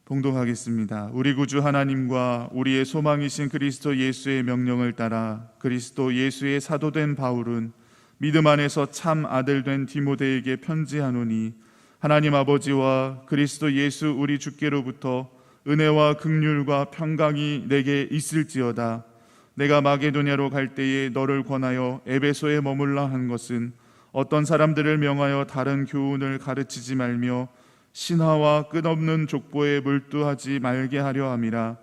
봉독하겠습니다. 우리 구주 하나님과 우리의 소망이신 그리스도 예수의 명령을 따라 그리스도 예수의 사도된 바울은 믿음 안에서 참 아들 된 디모데에게 편지하노니, 하나님 아버지와 그리스도 예수 우리 주께로부터 은혜와 긍휼과 평강이 내게 있을지어다. 내가 마게도냐로 갈 때에 너를 권하여 에베소에 머물라 한 것은 어떤 사람들을 명하여 다른 교훈을 가르치지 말며 신화와 끝없는 족보에 몰두하지 말게 하려 함이라.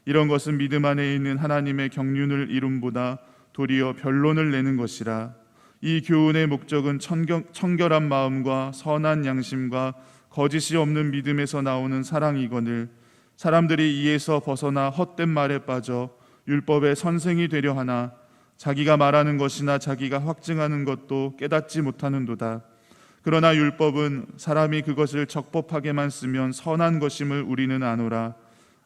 이런 것은 믿음 안에 있는 하나님의 경륜을 이룸보다 도리어 변론을 내는 것이라. 이 교훈의 목적은 청결한 마음과 선한 양심과 거짓이 없는 믿음에서 나오는 사랑이거늘, 사람들이 이에서 벗어나 헛된 말에 빠져 율법의 선생이 되려 하나 자기가 말하는 것이나 자기가 확증하는 것도 깨닫지 못하는도다. 그러나 율법은 사람이 그것을 적법하게만 쓰면 선한 것임을 우리는 아노라.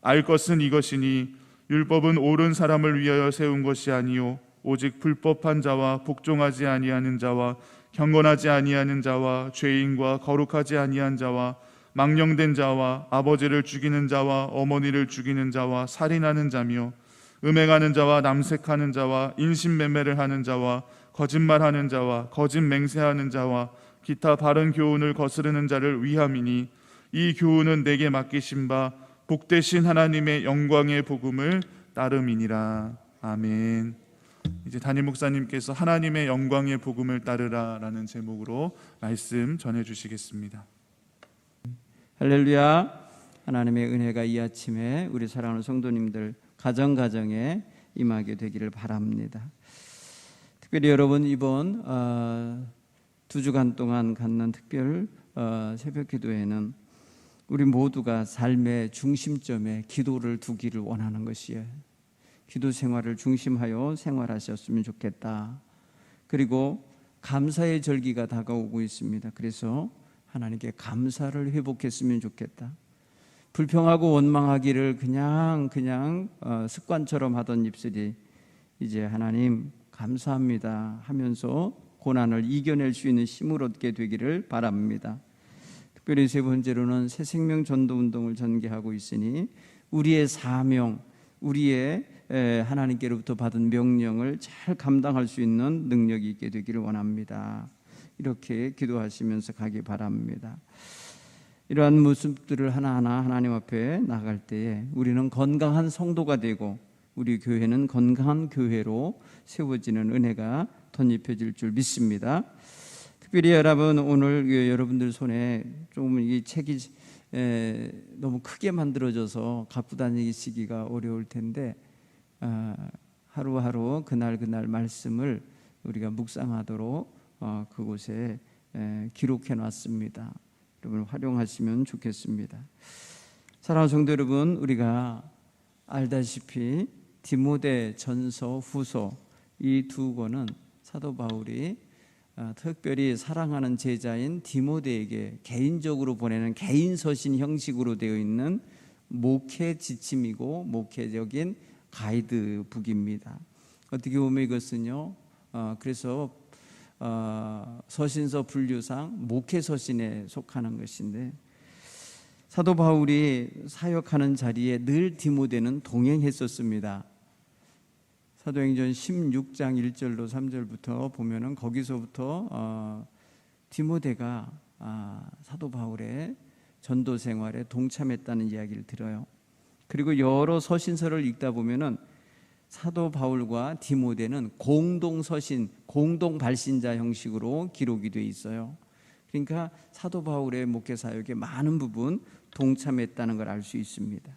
알 것은 이것이니 율법은 옳은 사람을 위하여 세운 것이 아니요 오직 불법한 자와 복종하지 아니하는 자와 경건하지 아니하는 자와 죄인과 거룩하지 아니한 자와 망령된 자와 아버지를 죽이는 자와 어머니를 죽이는 자와 살인하는 자며 음행하는 자와 남색하는 자와 인신매매를 하는 자와 거짓말하는 자와 거짓 맹세하는 자와 기타 바른 교훈을 거스르는 자를 위함이니, 이 교훈은 내게 맡기신 바 복되신 하나님의 영광의 복음을 따름이니라. 아멘. 이제 담임 목사님께서 하나님의 영광의 복음을 따르라 라는 제목으로 말씀 전해주시겠습니다. 할렐루야. 하나님의 은혜가 이 아침에 우리 사랑하는 성도님들 가정가정에 임하게 되기를 바랍니다. 특별히 여러분 이번 2주간 동안 갖는 특별 새벽 기도회는 우리 모두가 삶의 중심점에 기도를 두기를 원하는 것이에요. 기도 생활을 중심하여 생활하셨으면 좋겠다. 그리고 감사의 절기가 다가오고 있습니다. 그래서 하나님께 감사를 회복했으면 좋겠다. 불평하고 원망하기를 그냥 습관처럼 하던 입술이 이제 하나님 감사합니다 하면서 고난을 이겨낼 수 있는 힘을 얻게 되기를 바랍니다. 특별히 세 번째로는 새 생명 전도 운동을 전개하고 있으니 우리의 사명, 우리의 하나님께로부터 받은 명령을 잘 감당할 수 있는 능력이 있게 되기를 원합니다. 이렇게 기도하시면서 가기 바랍니다. 이러한 모습들을 하나하나 하나님 앞에 나갈 때에 우리는 건강한 성도가 되고 우리 교회는 건강한 교회로 세워지는 은혜가 덧입혀질 줄 믿습니다. 특별히 여러분 오늘 여러분들 손에 조금 이 책이 너무 크게 만들어져서 갖고 다니시기가 어려울 텐데 하루하루 그날 말씀을 우리가 묵상하도록 그곳에 기록해 놨습니다. 여러분 활용하시면 좋겠습니다. 사랑하는 성도 여러분, 우리가 알다시피 디모데 전서 후서 이 두 권은 사도 바울이 특별히 사랑하는 제자인 디모데에게 개인적으로 보내는 개인 서신 형식으로 되어 있는 목회 지침이고 목회적인 가이드북입니다. 어떻게 보면 이것은요, 그래서 서신서 분류상 목회 서신에 속하는 것인데, 사도 바울이 사역하는 자리에 늘 디모데는 동행했었습니다. 사도행전 16장 1절로 3절부터 보면은 거기서부터 디모데가 사도 바울의 전도 생활에 동참했다는 이야기를 들어요. 그리고 여러 서신서를 읽다 보면은 사도 바울과 디모데는 공동 서신, 공동 발신자 형식으로 기록이 돼 있어요. 그러니까 사도 바울의 목회 사역에 많은 부분 동참했다는 걸 알 수 있습니다.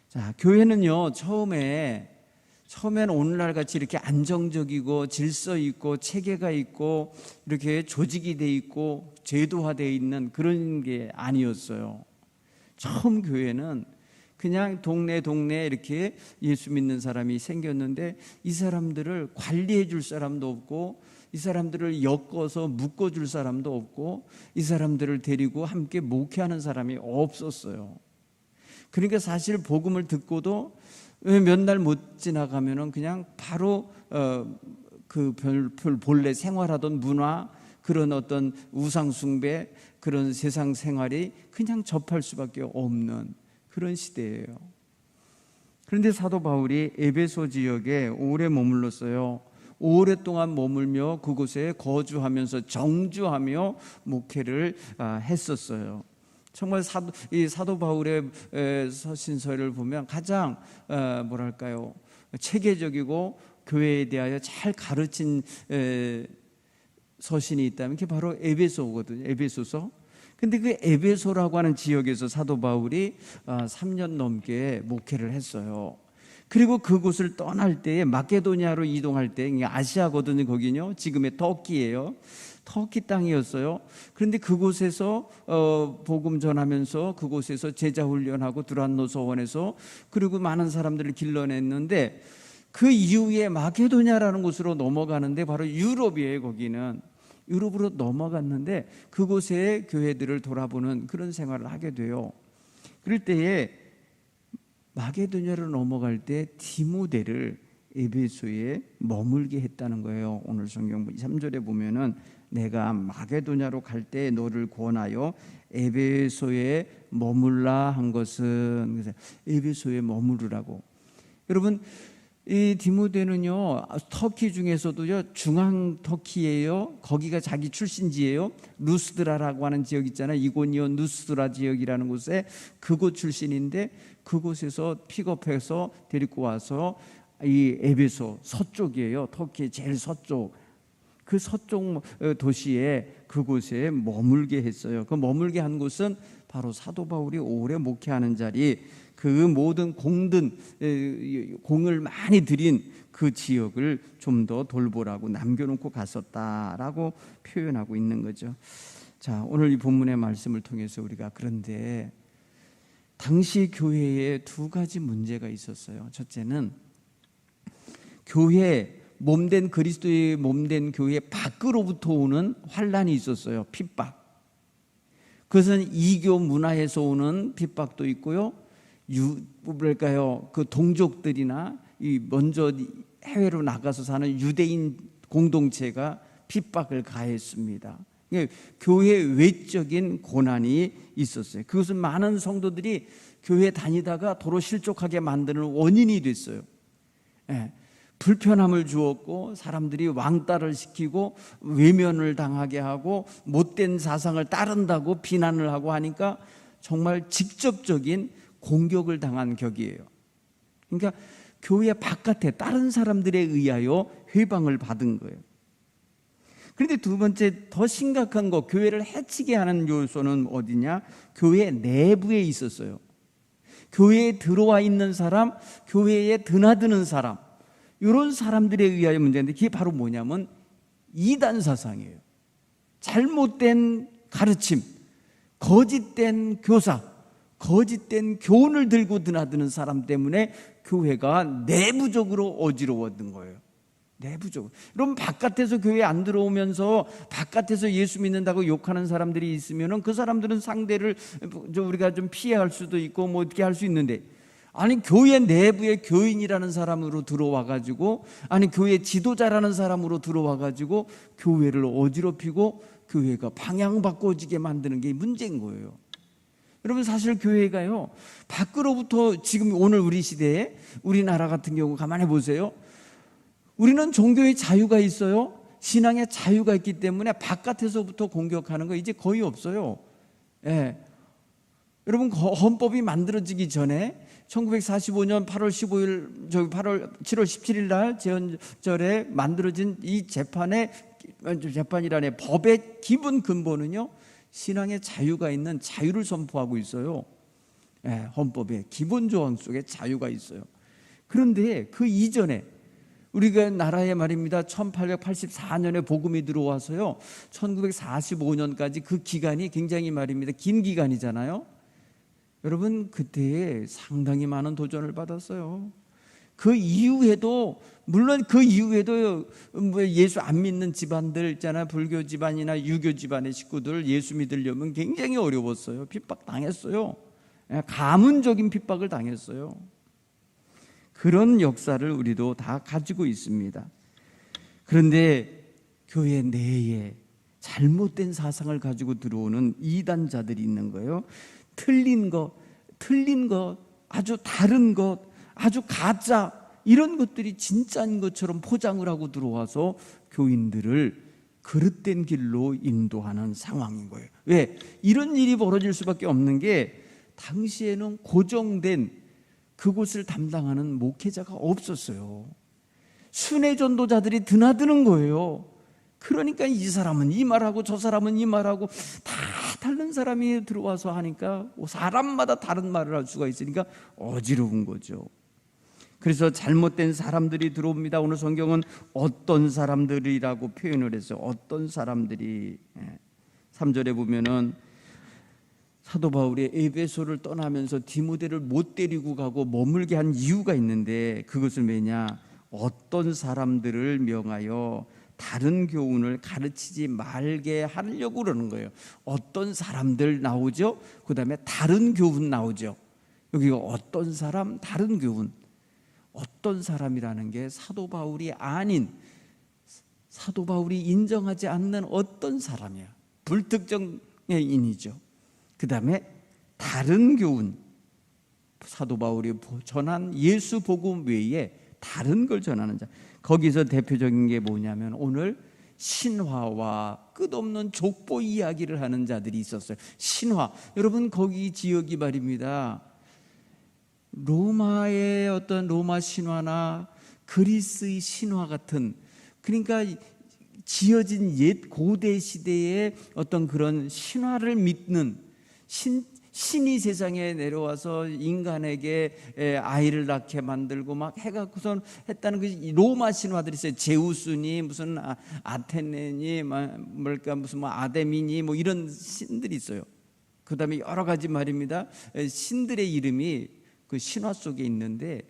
자, 교회는요, 처음엔 오늘날 같이 이렇게 안정적이고 질서 있고 체계가 있고 이렇게 조직이 돼 있고 제도화되어 있는 그런 게 아니었어요. 처음 교회는 그냥 동네 이렇게 예수 믿는 사람이 생겼는데 이 사람들을 관리해 줄 사람도 없고 이 사람들을 엮어서 묶어줄 사람도 없고 이 사람들을 데리고 함께 목회하는 사람이 없었어요. 그러니까 사실 복음을 듣고도 몇 날 못 지나가면은 그냥 바로 그 본래 생활하던 문화, 그런 어떤 우상 숭배, 그런 세상 생활이 그냥 접할 수밖에 없는, 그런 시대예요. 그런데 사도 바울이 에베소 지역에 오래 머물렀어요. 오랫동안 머물며 그곳에 거주하면서 정주하며 목회를 했었어요. 정말 사도 바울의 서신서를 보면 가장 뭐랄까요, 체계적이고 교회에 대하여 잘 가르친 서신이 있다면 그게 바로 에베소거든요. 에베소서. 근데 그 에베소라고 하는 지역에서 사도 바울이 3년 넘게 목회를 했어요. 그리고 그곳을 떠날 때에 마케도니아로 이동할 때, 아시아거든요, 거기는요. 지금의 터키예요. 터키 땅이었어요. 그런데 그곳에서 복음 전하면서 그곳에서 제자 훈련하고 두란노 서원에서 그리고 많은 사람들을 길러냈는데, 그 이후에 마케도니아라는 곳으로 넘어가는데 바로 유럽이에요. 거기는 유럽으로 넘어갔는데 그곳의 교회들을 돌아보는 그런 생활을 하게 돼요. 그럴 때에 마게도냐로 넘어갈 때 디모데를 에베소에 머물게 했다는 거예요. 오늘 성경 3절에 보면은 내가 마게도냐로 갈 때 너를 권하여 에베소에 머물라 한 것은, 그래서 에베소에 머무르라고. 여러분, 이 디모데는요, 터키 중에서도요, 중앙 터키예요. 거기가 자기 출신지예요. 루스드라라고 하는 지역 있잖아요. 이고니온 루스드라 지역이라는 곳에 그곳 출신인데, 그곳에서 픽업해서 데리고 와서 이 에베소 서쪽이에요. 터키의 제일 서쪽. 그 서쪽 도시에 그곳에 머물게 했어요. 그 머물게 한 곳은 바로 사도 바울이 오래 목회하는 자리, 그 모든 공을 많이 들인 그 지역을 좀 더 돌보라고 남겨놓고 갔었다라고 표현하고 있는 거죠. 자, 오늘 이 본문의 말씀을 통해서 우리가, 그런데 당시 교회에 두 가지 문제가 있었어요. 첫째는 교회, 몸된 그리스도의 몸된 교회 밖으로부터 오는 환란이 있었어요. 핍박. 그것은 이교 문화에서 오는 핍박도 있고요. 뭐랄까요, 그 동족들이나 이 먼저 해외로 나가서 사는 유대인 공동체가 핍박을 가했습니다. 교회 외적인 고난이 있었어요. 그것은 많은 성도들이 교회 다니다가 도로 실족하게 만드는 원인이 됐어요. 불편함을 주었고, 사람들이 왕따를 시키고 외면을 당하게 하고 못된 사상을 따른다고 비난을 하고 하니까 정말 직접적인 공격을 당한 격이에요. 그러니까 교회 바깥에 다른 사람들에 의하여 회방을 받은 거예요. 그런데 두 번째, 더 심각한 거, 교회를 해치게 하는 요소는 어디냐? 교회 내부에 있었어요. 교회에 들어와 있는 사람, 교회에 드나드는 사람, 이런 사람들에 의하여 문제인데, 그게 바로 뭐냐면 이단 사상이에요. 잘못된 가르침, 거짓된 교사, 거짓된 교훈을 들고 드나드는 사람 때문에 교회가 내부적으로 어지러웠던 거예요. 내부적으로. 여러분, 바깥에서 교회 안 들어오면서 바깥에서 예수 믿는다고 욕하는 사람들이 있으면은 그 사람들은 상대를 우리가 좀 피해할 수도 있고 뭐 어떻게 할 수 있는데, 아니 교회 내부에 교인이라는 사람으로 들어와 가지고, 아니 교회 지도자라는 사람으로 들어와 가지고 교회를 어지럽히고 교회가 방향 바꿔지게 만드는 게 문제인 거예요. 여러분, 사실 교회가요, 밖으로부터, 지금 오늘 우리 시대에 우리나라 같은 경우 가만히 보세요. 우리는 종교의 자유가 있어요. 신앙의 자유가 있기 때문에 바깥에서부터 공격하는 거 이제 거의 없어요. 여러분, 헌법이 만들어지기 전에 1945년 8월 15일, 7월 17일 날 제헌절에 만들어진 이 재판이라는 법의 기본 근본은요, 신앙의 자유가 있는 자유를 선포하고 있어요. 헌법의 기본 조항 속에 자유가 있어요. 그런데 그 이전에 우리가 나라에 말입니다, 1884년에 복음이 들어와서요, 1945년까지 그 기간이 굉장히 말입니다, 긴 기간이잖아요. 여러분, 그때에 상당히 많은 도전을 받았어요. 그 이후에도, 물론 그 이후에도 예수 안 믿는 집안들 있잖아요. 불교 집안이나 유교 집안의 식구들 예수 믿으려면 굉장히 어려웠어요. 핍박 당했어요. 가문적인 핍박을 당했어요. 그런 역사를 우리도 다 가지고 있습니다. 그런데 교회 내에 잘못된 사상을 가지고 들어오는 이단자들이 있는 거예요. 틀린 거, 틀린 것, 아주 다른 것, 아주 가짜 이런 것들이 진짜인 것처럼 포장을 하고 들어와서 교인들을 그릇된 길로 인도하는 상황인 거예요. 왜? 이런 일이 벌어질 수밖에 없는 게 당시에는 고정된 그곳을 담당하는 목회자가 없었어요. 순회 전도자들이 드나드는 거예요. 그러니까 이 사람은 이 말하고 저 사람은 이 말하고 다 다른 사람이 들어와서 하니까 사람마다 다른 말을 할 수가 있으니까 어지러운 거죠. 그래서 잘못된 사람들이 들어옵니다. 오늘 성경은 어떤 사람들이라고 표현을 해서 어떤 사람들이 3절에 보면은 사도 바울이 에베소를 떠나면서 디모데를 못 데리고 가고 머물게 한 이유가 있는데 그것은 왜냐? 어떤 사람들을 명하여 다른 교훈을 가르치지 말게 하려고 그러는 거예요. 어떤 사람들 나오죠? 그 다음에 다른 교훈 나오죠. 여기가 어떤 사람, 다른 교훈. 어떤 사람이라는 게 사도 바울이 아닌, 사도 바울이 인정하지 않는 어떤 사람이야. 불특정의 인이죠. 그 다음에 다른 교훈. 사도 바울이 전한 예수 복음 외에 다른 걸 전하는 자. 거기서 대표적인 게 뭐냐면 오늘 신화와 끝없는 족보 이야기를 하는 자들이 있었어요. 신화. 여러분 거기 지역이 말입니다. 로마의 어떤 로마 신화나 그리스의 신화 같은, 그러니까 지어진 옛 고대 시대의 어떤 그런 신화를 믿는 신이 세상에 내려와서 인간에게 아이를 낳게 만들고 막 해갖고선 했다는 그 로마 신화들이 있어요. 제우스니 무슨 아테네니 뭘까 무슨 뭐 아데미니 뭐 이런 신들이 있어요. 그 다음에 여러 가지 말입니다. 신들의 이름이 그 신화 속에 있는데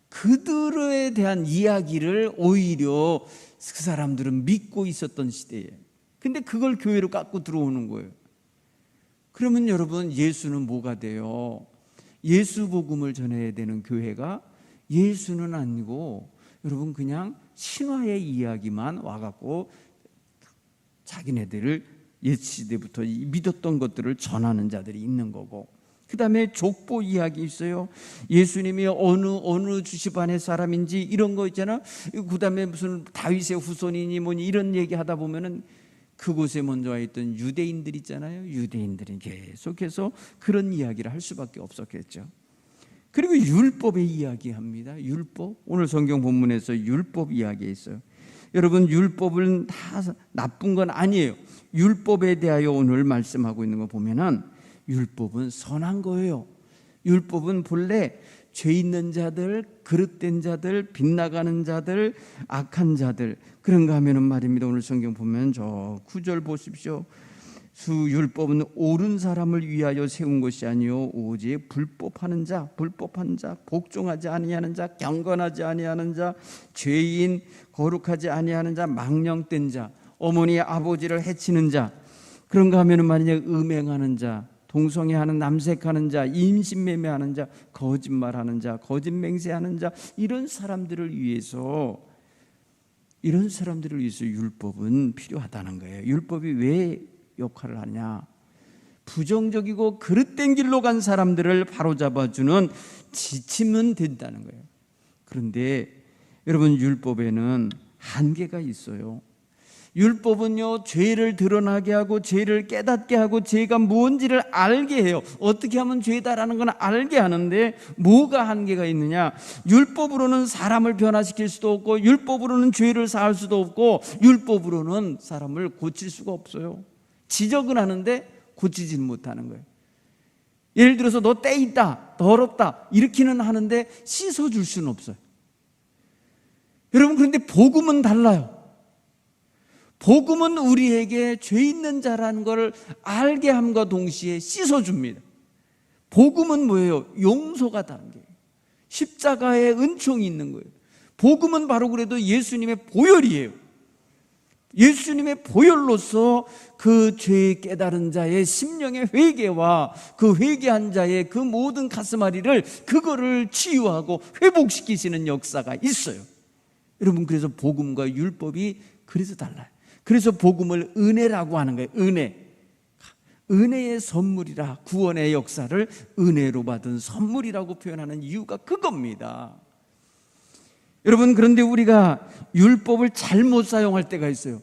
그들에 대한 이야기를 오히려 그 사람들은 믿고 있었던 시대에, 근데 그걸 교회로 갖고 들어오는 거예요. 그러면 여러분 예수는 뭐가 돼요? 예수 복음을 전해야 되는 교회가 예수는 아니고 여러분 그냥 신화의 이야기만 와갖고 자기네들을 옛 시대부터 믿었던 것들을 전하는 자들이 있는 거고, 그 다음에 족보 이야기 있어요. 예수님이 어느 주시반의 사람인지 이런 거 있잖아. 그 다음에 무슨 다윗의 후손이니 뭐니 이런 얘기 하다 보면은 그곳에 먼저 와 있던 유대인들 있잖아요. 유대인들이 계속해서 그런 이야기를 할 수밖에 없었겠죠. 그리고 율법의 이야기합니다. 율법. 오늘 성경 본문에서 율법 이야기 있어요. 여러분 율법은 다 나쁜 건 아니에요. 율법에 대하여 오늘 말씀하고 있는 거 보면은 율법은 선한 거예요. 율법은 본래 죄 있는 자들, 그릇된 자들, 빗나가는 자들, 악한 자들, 그런가 하면은 말입니다. 오늘 성경 보면 저 9절 보십시오. 율법은 옳은 사람을 위하여 세운 것이 아니요 오직 불법한 자, 복종하지 아니하는 자, 경건하지 아니하는 자, 죄인, 거룩하지 아니하는 자, 망령된 자, 어머니 아버지를 해치는 자, 그런가 하면은 말이냐 음행하는 자, 동성애하는 남색하는 자, 임신매매하는 자, 거짓말하는 자, 거짓맹세하는 자, 이런 사람들을 위해서 율법은 필요하다는 거예요. 율법이 왜 역할을 하냐? 부정적이고 그릇된 길로 간 사람들을 바로잡아주는 지침은 된다는 거예요. 그런데 여러분 율법에는 한계가 있어요. 율법은요 죄를 드러나게 하고 죄를 깨닫게 하고 죄가 무엇인지를 알게 해요. 어떻게 하면 죄다라는 건 알게 하는데 뭐가 한계가 있느냐? 율법으로는 사람을 변화시킬 수도 없고 율법으로는 죄를 사할 수도 없고 율법으로는 사람을 고칠 수가 없어요. 지적은 하는데 고치지는 못하는 거예요. 예를 들어서 너 때 있다, 더럽다 이렇게는 하는데 씻어줄 수는 없어요. 여러분 그런데 복음은 달라요. 복음은 우리에게 죄 있는 자라는 걸 알게 함과 동시에 씻어줍니다. 복음은 뭐예요? 용서가 담겨요. 십자가의 은총이 있는 거예요. 복음은 바로 그래도 예수님의 보혈이에요. 예수님의 보혈로서 그 죄 깨달은 자의 심령의 회개와 그 회개한 자의 그 모든 가슴앓이를 그거를 치유하고 회복시키시는 역사가 있어요. 여러분 그래서 복음과 율법이 그래서 달라요. 그래서 복음을 은혜라고 하는 거예요. 은혜의 선물이라, 구원의 역사를 은혜로 받은 선물이라고 표현하는 이유가 그겁니다. 여러분, 그런데 우리가 율법을 잘못 사용할 때가 있어요.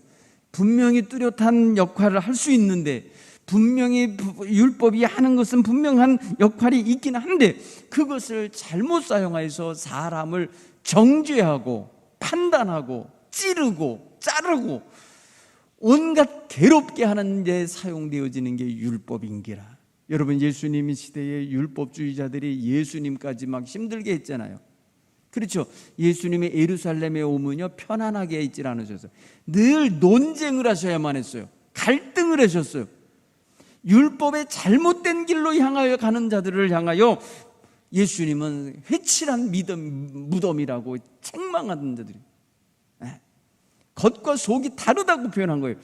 분명히 뚜렷한 역할을 할 수 있는데, 분명히 율법이 하는 것은 분명한 역할이 있긴 한데 그것을 잘못 사용해서 사람을 정죄하고 판단하고 찌르고 자르고 온갖 괴롭게 하는 데 사용되어지는 게 율법인기라. 여러분, 예수님 시대의 율법주의자들이 예수님까지 막 힘들게 했잖아요. 그렇죠. 예수님이 예루살렘에 오면요 편안하게 있질 않으셔서 늘 논쟁을 하셔야만 했어요. 갈등을 하셨어요. 율법의 잘못된 길로 향하여 가는 자들을 향하여 예수님은 회칠한 무덤이라고 책망하는 자들이, 겉과 속이 다르다고 표현한 거예요.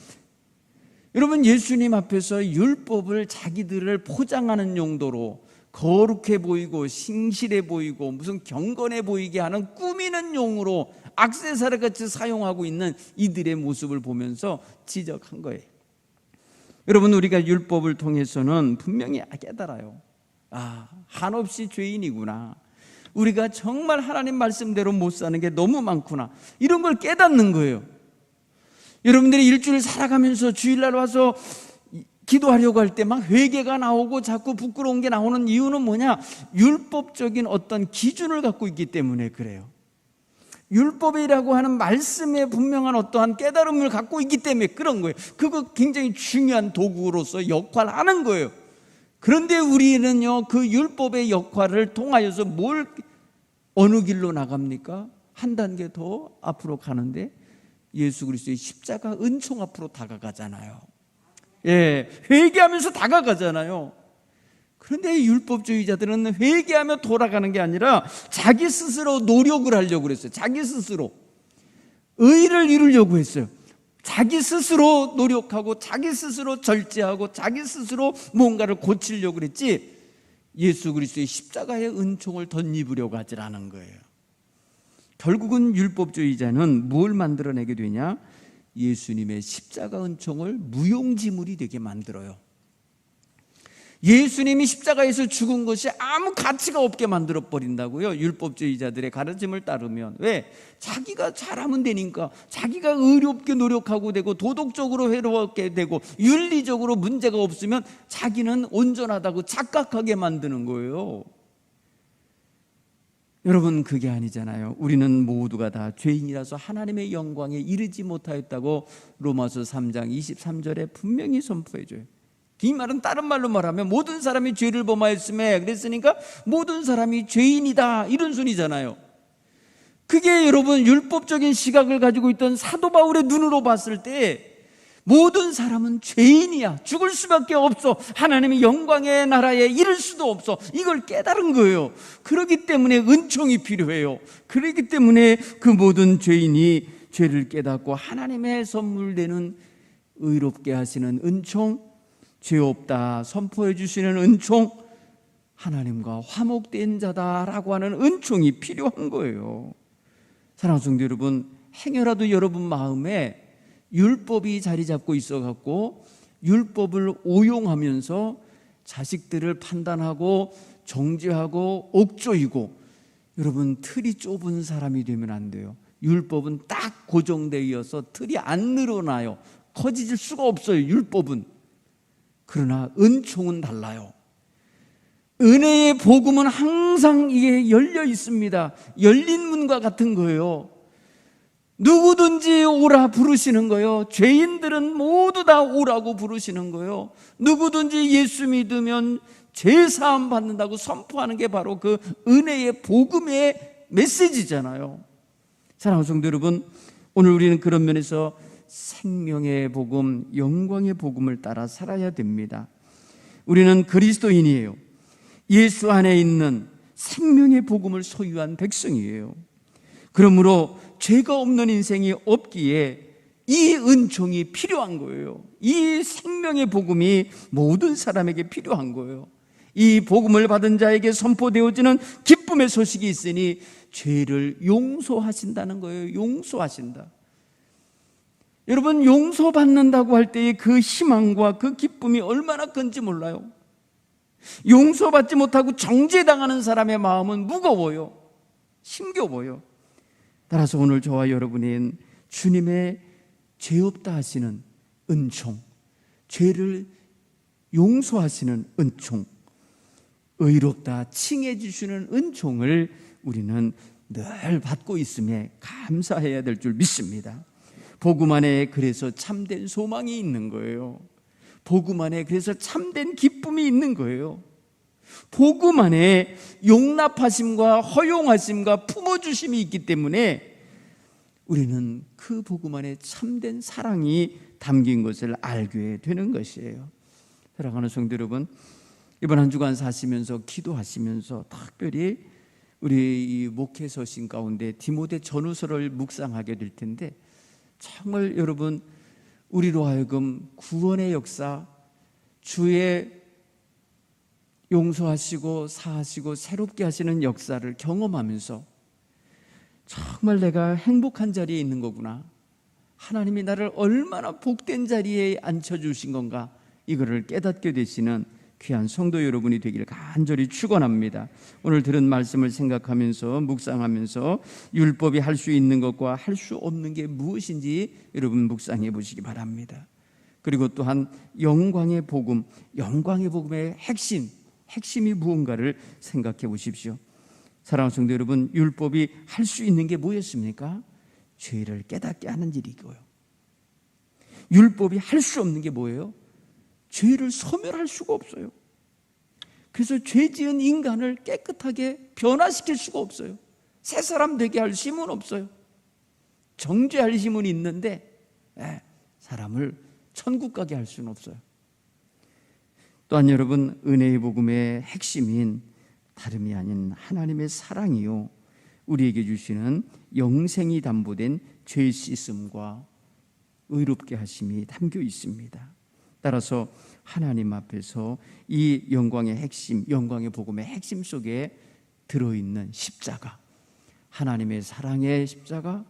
여러분, 예수님 앞에서 율법을 자기들을 포장하는 용도로 거룩해 보이고 신실해 보이고 무슨 경건해 보이게 하는 꾸미는 용으로 액세서리 같이 사용하고 있는 이들의 모습을 보면서 지적한 거예요. 여러분, 우리가 율법을 통해서는 분명히 깨달아요. 한없이 죄인이구나. 우리가 정말 하나님 말씀대로 못 사는 게 너무 많구나. 이런 걸 깨닫는 거예요. 여러분들이 일주일 살아가면서 주일날 와서 기도하려고 할 때 막 회개가 나오고 자꾸 부끄러운 게 나오는 이유는 뭐냐? 율법적인 어떤 기준을 갖고 있기 때문에 그래요. 율법이라고 하는 말씀에 분명한 어떠한 깨달음을 갖고 있기 때문에 그런 거예요. 그거 굉장히 중요한 도구로서 역할을 하는 거예요. 그런데 우리는요, 그 율법의 역할을 통하여서 어느 길로 나갑니까? 한 단계 더 앞으로 가는데 예수 그리스도의 십자가 은총 앞으로 다가가잖아요. 회개하면서 다가가잖아요. 그런데 율법주의자들은 회개하며 돌아가는 게 아니라 자기 스스로 노력을 하려고 그랬어요. 자기 스스로 의를 이루려고 했어요. 자기 스스로 노력하고 자기 스스로 절제하고 자기 스스로 뭔가를 고치려고 그랬지 예수 그리스도의 십자가의 은총을 덧입으려고 하질 않은 거예요. 결국은 율법주의자는 뭘 만들어내게 되냐? 예수님의 십자가 은총을 무용지물이 되게 만들어요. 예수님이 십자가에서 죽은 것이 아무 가치가 없게 만들어버린다고요, 율법주의자들의 가르침을 따르면. 왜? 자기가 잘하면 되니까, 자기가 의롭게 노력하고 되고 도덕적으로 회로웠게 되고 윤리적으로 문제가 없으면 자기는 온전하다고 착각하게 만드는 거예요. 여러분, 그게 아니잖아요. 우리는 모두가 다 죄인이라서 하나님의 영광에 이르지 못하였다고 로마서 3장 23절에 분명히 선포해줘요. 이 말은 다른 말로 말하면 모든 사람이 죄를 범하였음에, 그랬으니까 모든 사람이 죄인이다, 이런 순이잖아요. 그게 여러분 율법적인 시각을 가지고 있던 사도 바울의 눈으로 봤을 때 모든 사람은 죄인이야, 죽을 수밖에 없어, 하나님의 영광의 나라에 이를 수도 없어, 이걸 깨달은 거예요. 그렇기 때문에 은총이 필요해요. 그렇기 때문에 그 모든 죄인이 죄를 깨닫고 하나님의 선물되는 의롭게 하시는 은총, 죄 없다 선포해 주시는 은총, 하나님과 화목된 자다라고 하는 은총이 필요한 거예요. 사랑하는 성도 여러분, 행여라도 여러분 마음에 율법이 자리 잡고 있어갖고 율법을 오용하면서 자식들을 판단하고 정죄하고 옥조이고, 여러분 틀이 좁은 사람이 되면 안 돼요. 율법은 딱 고정되어 있어서 틀이 안 늘어나요. 커질 수가 없어요, 율법은. 그러나 은총은 달라요. 은혜의 복음은 항상 이게 열려 있습니다. 열린 문과 같은 거예요. 누구든지 오라 부르시는 거예요. 죄인들은 모두 다 오라고 부르시는 거예요. 누구든지 예수 믿으면 죄 사함 받는다고 선포하는 게 바로 그 은혜의 복음의 메시지잖아요. 사랑하는 성도 여러분, 오늘 우리는 그런 면에서 생명의 복음, 영광의 복음을 따라 살아야 됩니다. 우리는 그리스도인이에요. 예수 안에 있는 생명의 복음을 소유한 백성이에요. 그러므로 죄가 없는 인생이 없기에 이 은총이 필요한 거예요. 이 생명의 복음이 모든 사람에게 필요한 거예요. 이 복음을 받은 자에게 선포되어지는 기쁨의 소식이 있으니 죄를 용서하신다는 거예요. 용서하신다. 여러분, 용서받는다고 할 때의 그 희망과 그 기쁨이 얼마나 큰지 몰라요. 용서받지 못하고 정죄당하는 사람의 마음은 무거워요. 힘겨워요. 따라서 오늘 저와 여러분은 주님의 죄 없다 하시는 은총, 죄를 용서하시는 은총, 의롭다 칭해 주시는 은총을 우리는 늘 받고 있음에 감사해야 될 줄 믿습니다. 복음 안에 그래서 참된 소망이 있는 거예요. 복음 안에 그래서 참된 기쁨이 있는 거예요. 복음 안에 용납하심과 허용하심과 품어주심이 있기 때문에 우리는 그 복음 안에 참된 사랑이 담긴 것을 알게 되는 것이에요. 사랑하는 성도 여러분, 이번 한 주간 사시면서 기도하시면서 특별히 우리 이 목회 서신 가운데 디모데 전후서를 묵상하게 될 텐데, 정말 여러분, 우리로 하여금 구원의 역사, 주의 용서하시고 사하시고 새롭게 하시는 역사를 경험하면서 정말 내가 행복한 자리에 있는 거구나, 하나님이 나를 얼마나 복된 자리에 앉혀주신 건가, 이거를 깨닫게 되시는 귀한 성도 여러분이 되기를 간절히 축원합니다. 오늘 들은 말씀을 생각하면서 묵상하면서 율법이 할 수 있는 것과 할 수 없는 게 무엇인지 여러분 묵상해 보시기 바랍니다. 그리고 또한 영광의 복음, 영광의 복음의 핵심이 무언가를 생각해 보십시오. 사랑하는 성도 여러분, 율법이 할 수 있는 게 뭐였습니까? 죄를 깨닫게 하는 일이고요. 율법이 할 수 없는 게 뭐예요? 죄를 소멸할 수가 없어요. 그래서 죄 지은 인간을 깨끗하게 변화시킬 수가 없어요. 새 사람 되게 할 힘은 없어요. 정죄할 힘은 있는데 사람을 천국 가게 할 수는 없어요. 또한 여러분, 은혜의 복음의 핵심인 다름이 아닌 하나님의 사랑이요, 우리에게 주시는 영생이 담보된 죄 씻음과 의롭게 하심이 담겨 있습니다. 따라서 하나님 앞에서 이 영광의 핵심, 영광의 복음의 핵심 속에 들어있는 십자가, 하나님의 사랑의 십자가,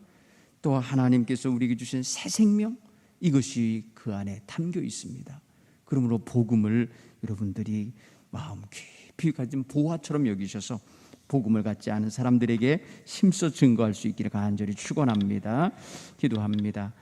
또 하나님께서 우리에게 주신 새 생명, 이것이 그 안에 담겨 있습니다. 그러므로 복음을 여러분들이 마음 깊이 가진 보화처럼 여기셔서 복음을 갖지 않은 사람들에게 힘써 증거할 수 있기를 간절히 축원합니다. 기도합니다.